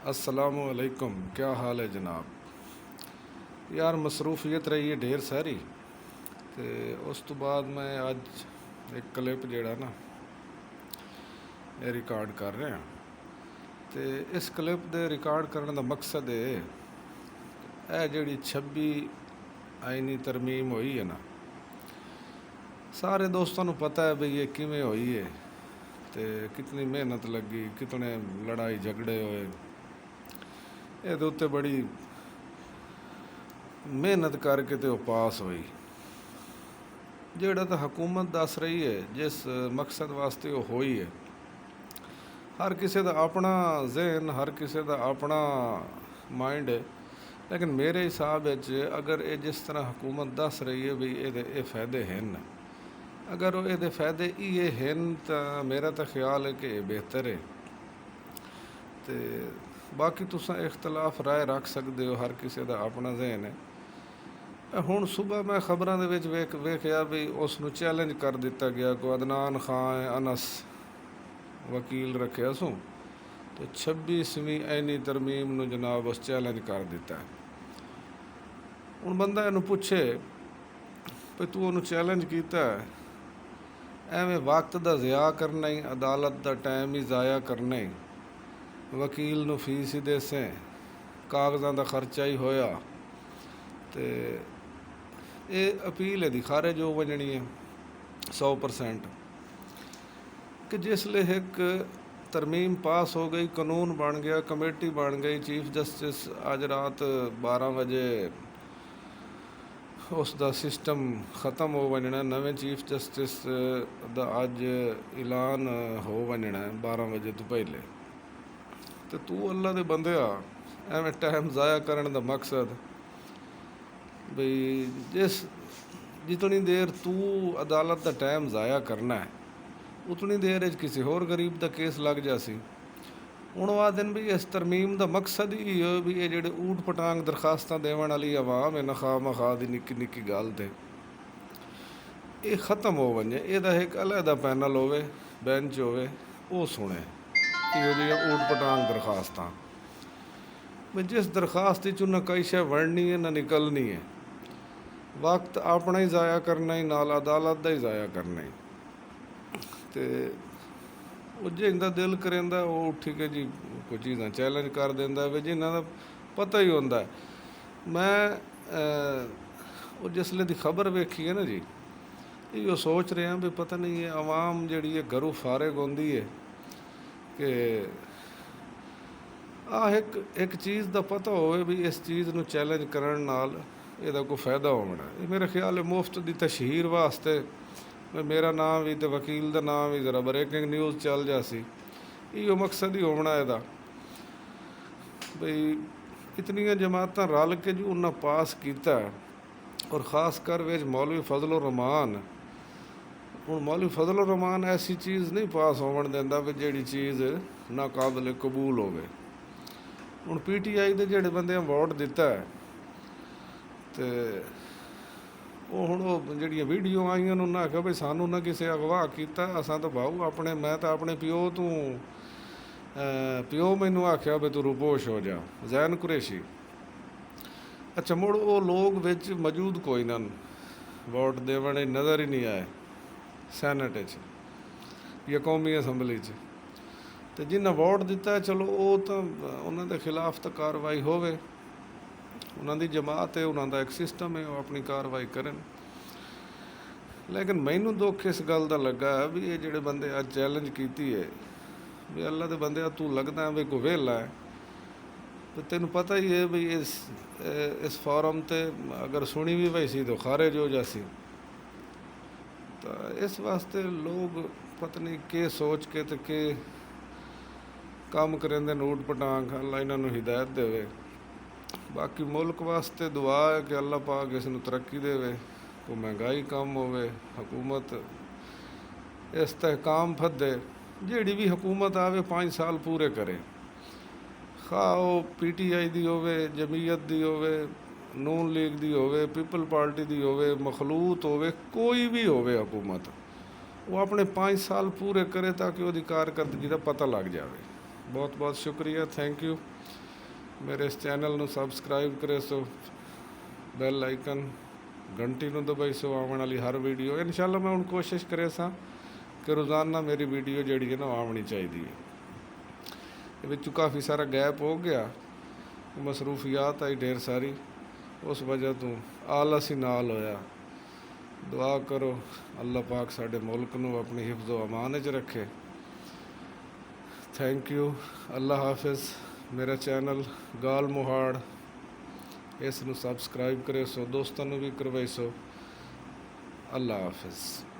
अस्सलामुअलैकुम, क्या हाल है जनाब। यार मसरूफियत रही है ढेर सारी। तो उस तो बाद मैं अज एक क्लिप जेड़ा ना ये रिकॉर्ड कर रहे हैं। तो इस क्लिप दे रिकॉर्ड करने का मकसद है जी 26 आईनी तरमीम हुई है ना, सारे दोस्तों को पता है भी ये किमें हुई है, तो कितनी मेहनत लगी, कितने लड़ाई झगड़े होए, ये उत्ते बड़ी मेहनत करके तो पास हुई। जेड़ा तो हुकूमत दस रही है जिस मकसद वास्ते वो हुई है, हर किसी का अपना जहन, हर किसी का अपना माइंड है। लेकिन मेरे हिसाब अगर ये जिस तरह हुकूमत दस रही है भी ये फायदे हैं, अगर वो ये फायदे ये हैं तो मेरा तो ख्याल है कि बेहतर है। तो बाकी तुस इख्तलाफ राय रख सकते हो, हर किसी का अपना जहन है। हुण सुबह मैं खबरों के वेखिया भी उसनू चैलेंज कर दिता गया को अदनान खान अनस वकील रखिया सू, तो 26वीं ऐनी तरमीम नू जनाब उस चैलेंज कर दिता है। हुण बंदा इनू पूछे भी तू उन्होंने चैलेंज किया एवें वक्त का ज़िया करना ही, अदालत का टाइम ही ज़ाया करना ही, वकील नू फीस ही देसें, कागज़ां का खर्चा ही होया, तो ये अपील है खारिज हो वजनी है 100%। कि जिसले एक तरमीम पास हो गई, कानून बन गया, कमेटी बन गई, चीफ जस्टिस अज रात 12 बजे उसका सिस्टम ख़त्म हो वजना, नवे चीफ जस्टिस का अज ऐलान हो वजना 12 बजे तो पहले। तो तू अल्लाह दे बंदे एवें टाइम ज़ाया करने का मकसद बई जितनी देर तू अदालत का टाइम ज़ाया करना है उतनी देर किसी होर गरीब का केस लग जासी। हुण वा दिन भी इस तरमीम का मकसद ही हो भी ये जेडे ऊट पटांग दरखास्तां देवन वाली आवाम है ना, खा मखा दी निक्की निक्की गल ते ये ख़त्म हो वजे, यदा एक अलहदा पैनल होवे, बेंच होवे, वो सुने इहो ऊट पटांग दरखास्तां भी जिस दरखास्त चुना कई शे वड़नी है ना निकलनी है, वक्त अपना ही ज़ाया करना ही, नाल अदालत का ही ज़ाया करना ही। तो जिंदा दिल करेंदा वो उठ के जी कोई चीज़ां चैलेंज कर देंदा वे जिन्हां दा पता ही होंदा है। मैं वो जिसले दी खबर वेखी है ना जी, यो सोच रहे हैं भी पता नहीं है आवाम जी है घरों फारिग होंदी है कि एक चीज़ का पता होवे भी इस चीज़ नू चैलेंज करन नाल इहदा कोई फायदा होना। ये मेरा ख्याल है मुफ्त की तशहीर वास्ते मेरा नाम भी तो वकील का नाम भी ज़रा ब्रेकिंग न्यूज़ चल जासी, यो मकसद ही होना इहदा बई इतनियां जमातां रल के जो उन्हें पास किया। और ख़ास कर विच मौलवी फजल रहमान, हुण मौलवी फजल रहमान ऐसी चीज़ नहीं पास होवन देंदा भी जिहड़ी चीज़ नाकाबिल कबूल होवे। हुण PTI दे जिहड़े बंदे वोट दिता है तो वो हुण जिहड़ियां वीडियो आईयां उन्हें आख्या भी सानू ना किसी अगवाह किया, असां तो भाऊ अपने मैं तो अपने प्यो मैनू आख्या भी तू रुपोश हो जा, जैन कुरैशी। अच्छा मुड़ वो लोग विच मौजूद कोई ना वोट देवन नज़र ही नहीं आए सैनट या कौमी असैंबली तो जिन्हें वोट दिता चलो वो तो उन्होंने खिलाफ तो कार्रवाई होवे, उन्होंने जमात है, उन्होंने एक सिस्टम है, वो अपनी कार्रवाई करें। लेकिन मैनू दुख इस गल का लगा भी ये जोड़े बंदे अज चैलेंज की है भी अल्लाह के बंदे तू लगता भी कोई वेला है, तो तेन पता ही है भी इस फॉरम ते अगर सुनी भी पई सी तो खारिज हो जासी। तो इस वास्ते लोग पता नहीं के सोच के तो के काम करेंदे ऊट पटांग, अल्लाह इन्होंने हिदायत देवे। बाकी मुल्क वास्ते दुआ है कि अल्लाह पाक इसनूं तरक्की देवे, कोई महंगाई कम होवे, हुकूमत इस्तेहकाम फदे, जिहड़ी भी हुकूमत आवे 5 साल पूरे करे, खा वो PTI दी होवे, जमीयत दी होवे, नून लीग दी होवे, पीपल पार्टी दी होवे, मखलूत होवे, कोई भी होवे हुकूमत, वो अपने 5 साल पूरे करे ताकि वो कारकर्दगी का पता लग जाए। ਬਹੁਤ ਬਹੁਤ ਸ਼ੁਕਰੀਆ, ਥੈਂਕ ਯੂ। ਮੇਰੇ ਇਸ ਚੈਨਲ ਨੂੰ ਸਬਸਕ੍ਰਾਈਬ ਕਰੇ ਸੋ, ਬੈਲ ਆਈਕਨ ਘੰਟੀ ਨੂੰ ਦਬਾਈ ਸੋ, ਆਉਣ ਵਾਲੀ ਹਰ ਵੀਡੀਓ ਇਨਸ਼ਾਅੱਲਾ ਮੈਂ ਹੁਣ ਕੋਸ਼ਿਸ਼ ਕਰੇ ਸਾਂ ਕਿ ਰੋਜ਼ਾਨਾ ਮੇਰੀ ਵੀਡੀਓ ਜਿਹੜੀ ਹੈ ਨਾ ਆਉਣੀ ਚਾਹੀਦੀ ਹੈ। ਇਹ ਵਿੱਚ ਕਾਫੀ ਸਾਰਾ ਗੈਪ ਹੋ ਗਿਆ, ਮਸਰੂਫੀਆਤ ਆਈ ਢੇਰ ਸਾਰੀ, ਉਸ ਵਜ੍ਹਾ ਤੋਂ ਆਲਸ ਹੀ ਨਾਲ ਹੋਇਆ। ਦੁਆ ਕਰੋ ਅੱਲਾਹ ਪਾਕ ਸਾਡੇ ਮੁਲਕ ਨੂੰ ਆਪਣੀ ਹਿਫਜ਼ੋ ਅਮਾਨ 'ਚ ਰੱਖੇ। ਥੈਂਕ ਯੂ, ਅੱਲਾਹ ਹਾਫਿਜ਼। ਮੇਰਾ ਚੈਨਲ ਗਾਲ ਮੁਹਾੜ, ਇਸ ਨੂੰ ਸਬਸਕ੍ਰਾਈਬ ਕਰੇ ਸੋ, ਦੋਸਤਾਂ ਨੂੰ ਵੀ ਕਰਵਾਈ ਸੋ। ਅੱਲਾਹ ਹਾਫਿਜ਼।